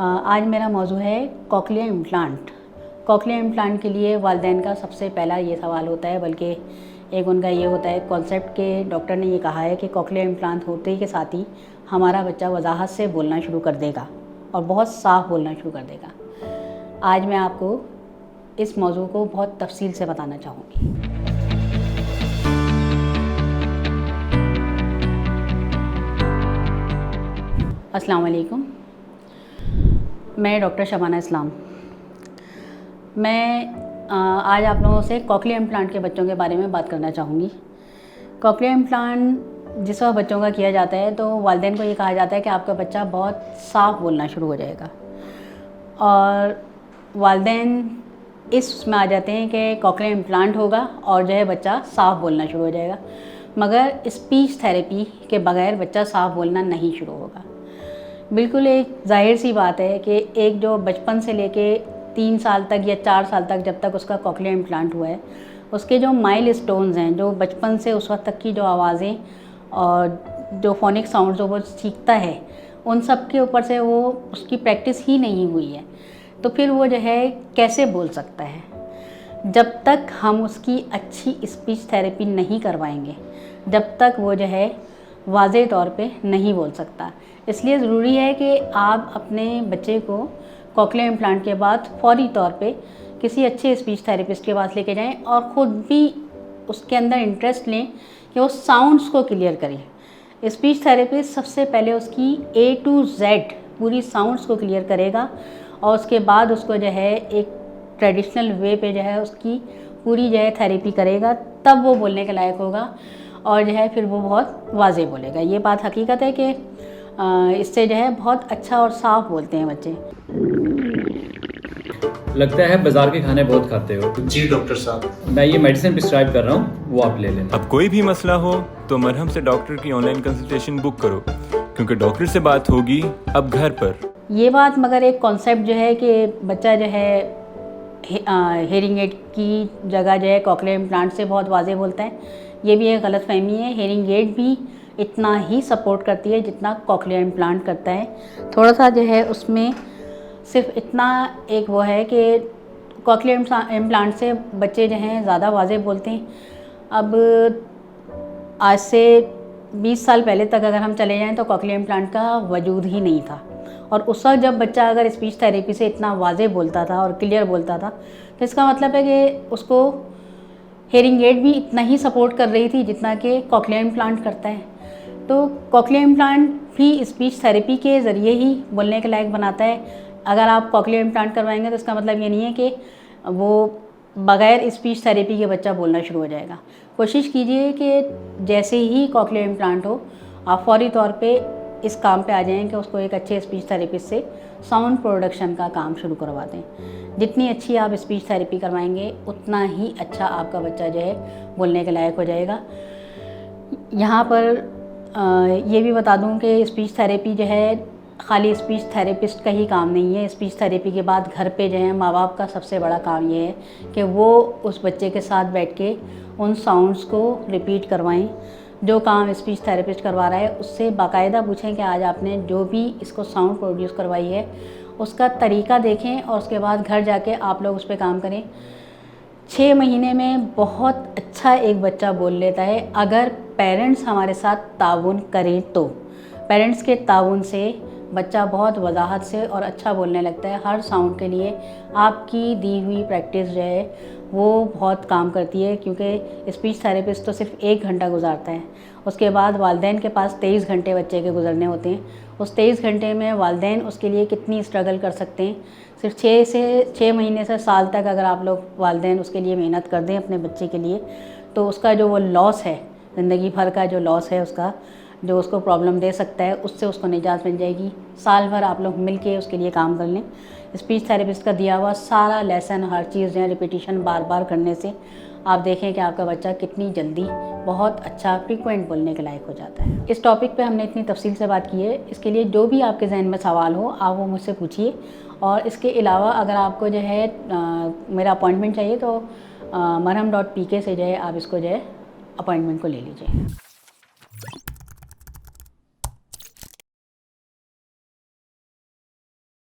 आज मेरा मौजू है कॉकलियर इम्प्लांट। कॉकलियर इम्प्लांट के लिए वालिदैन का सबसे पहला ये सवाल होता है, बल्कि एक उनका ये होता है कॉन्सेप्ट के डॉक्टर ने ये कहा है कि कॉकलियर इम्प्लांट होते के साथ ही हमारा बच्चा वजाहत से बोलना शुरू कर देगा और बहुत साफ बोलना शुरू कर देगा। आज मैं आपको इस मौजू को बहुत तफसील से बताना चाहूँगी। अस्सलाम वालेकुम, मैं डॉक्टर शबाना इस्लाम। मैं आज आप लोगों से कॉकलियर इम्प्लांट के बच्चों के बारे में बात करना चाहूँगी। कॉकलियर इम्प्लांट जिस वक्त बच्चों का किया जाता है तो वालिदैन को ये कहा जाता है कि आपका बच्चा बहुत साफ़ बोलना शुरू हो जाएगा, और वालिदैन इसमें आ जाते हैं कि कॉकलियर इम्प्लांट होगा और जो है बच्चा साफ़ बोलना शुरू हो जाएगा। मगर स्पीच थेरेपी के बगैर बच्चा साफ़ बोलना नहीं शुरू होगा। बिल्कुल एक जाहिर सी बात है कि एक जो बचपन से लेके 3 साल तक या 4 साल तक जब तक उसका कॉकलियर इम्प्लांट हुआ है, उसके जो माइलस्टोन्स हैं, जो बचपन से उस वक्त तक की जो आवाज़ें और जो फोनिक साउंड जो वो सीखता है, उन सब के ऊपर से वो उसकी प्रैक्टिस ही नहीं हुई है, तो फिर वो जो है कैसे बोल सकता है। जब तक हम उसकी अच्छी स्पीच थेरेपी नहीं करवाएंगे, जब तक वो जो है वाज़ेह तौर पे नहीं बोल सकता। इसलिए ज़रूरी है कि आप अपने बच्चे को कॉकलियर इम्प्लांट के बाद फौरी तौर पे किसी अच्छे स्पीच थेरेपिस्ट के पास लेके जाएं और ख़ुद भी उसके अंदर इंटरेस्ट लें कि वो साउंड्स को क्लियर करें। स्पीच थेरेपिस्ट सबसे पहले उसकी A to Z पूरी साउंड्स को क्लियर करेगा और उसके बाद उसको जो है एक ट्रेडिशनल वे पे जो है उसकी पूरी जो है थेरेपी करेगा, तब वो बोलने के लायक होगा और जो है फिर वो बहुत वाज़ेह बोलेगा। ये बात हकीकत है कि इससे जो है बहुत अच्छा और साफ़ बोलते हैं बच्चे। लगता है बाजार के खाने बहुत खाते हो। जी डॉक्टर साहब, मैं ये मेडिसिन प्रिस्क्राइब कर रहा हूँ, वो आप ले लेना। अब कोई भी मसला हो तो मरहम से डॉक्टर की ऑनलाइन कंसल्टेशन बुक करो, क्योंकि डॉक्टर से बात होगी अब घर पर। ये बात मगर एक कॉन्सेप्ट जो है कि बच्चा जो है हेयरिंग एड की जगह जो है कॉकलियर इम्प्लांट से बहुत वाज़ेह बोलता है, ये भी एक गलत फहमी है। हेयरिंग एड भी इतना ही सपोर्ट करती है जितना कॉकलियर इम्प्लांट करता है। थोड़ा सा जो है उसमें सिर्फ इतना एक वो है कि कॉकलियर इम्प्लांट से बच्चे जो हैं ज़्यादा वाज़ेह बोलते हैं। अब आज से 20 साल पहले तक अगर हम चले जाएं तो कॉकलियर इम्प्लांट का वजूद ही नहीं था, और उस वक्त जब बच्चा अगर स्पीच थेरेपी से इतना वाज़ेह बोलता था और क्लियर बोलता था, तो इसका मतलब है कि उसको हेयरिंग एड भी इतना ही सपोर्ट कर रही थी जितना कि कॉकलियर इम्प्लांट करता है। तो कॉकलियर इम्प्लांट भी स्पीच थेरेपी के ज़रिए ही बोलने के लायक बनाता है। अगर आप कॉकलियर इम्प्लांट करवाएंगे तो इसका मतलब ये नहीं है कि वो बग़ैर स्पीच थेरेपी के बच्चा बोलना शुरू हो जाएगा। कोशिश कीजिए कि जैसे ही कॉकलियर इम्प्लांट हो आप फौरी तौर पे इस काम पे आ जाएं कि उसको एक अच्छे स्पीच थेरेपिस्ट से साउंड प्रोडक्शन का काम शुरू करवा दें। जितनी अच्छी आप स्पीच थेरेपी करवाएंगे उतना ही अच्छा आपका बच्चा जो है बोलने के लायक हो जाएगा। यहाँ पर ये भी बता दूँ कि स्पीच थेरेपी जो है खाली स्पीच थेरेपिस्ट का ही काम नहीं है। स्पीच थेरेपी के बाद घर पे जो है माँ बाप का सबसे बड़ा काम ये है कि वो उस बच्चे के साथ बैठ के उन साउंड्स को रिपीट करवाएं। जो काम स्पीच थेरेपिस्ट करवा रहा है उससे बाकायदा पूछें कि आज आपने जो भी इसको साउंड प्रोड्यूस करवाई है उसका तरीका देखें और उसके बाद घर जाके आप लोग उस पर काम करें। 6 महीने में बहुत अच्छा एक बच्चा बोल लेता है अगर पेरेंट्स हमारे साथ ताउन करें तो। पेरेंट्स के ताउन से बच्चा बहुत वजाहत से और अच्छा बोलने लगता है। हर साउंड के लिए आपकी दी हुई प्रैक्टिस जो है वो बहुत काम करती है, क्योंकि स्पीच थेरेपिस्ट तो सिर्फ 1 घंटा गुजारता है, उसके बाद वालिदैन के पास 23 घंटे बच्चे के गुजरने होते हैं। उस 23 घंटे में वालिदैन उसके लिए कितनी स्ट्रगल कर सकते हैं। सिर्फ 6 महीने से साल तक अगर आप लोग वालिदैन उसके लिए मेहनत कर दें अपने बच्चे के लिए, तो उसका जो वो लॉस है, ज़िंदगी भर का जो लॉस है उसका, जो उसको प्रॉब्लम दे सकता है, उससे उसको निजात मिल जाएगी। साल भर आप लोग मिल के उसके लिए काम कर लें। स्पीच थेरेपिस्ट का दिया हुआ सारा लेसन, हर चीज़ जो है रिपीटिशन बार बार करने से आप देखें कि आपका बच्चा कितनी जल्दी बहुत अच्छा फ्रीक्वेंट बोलने के लायक हो जाता है। इस टॉपिक पे हमने इतनी तफसील से बात की है। इसके लिए जो भी आपके जहन में सवाल हो आप वो मुझसे पूछिए, और इसके अलावा अगर आपको जो है मेरा अपॉइंटमेंट चाहिए तो marham.pk से जो है आप इसको जो है अपॉइंटमेंट को ले लीजिए।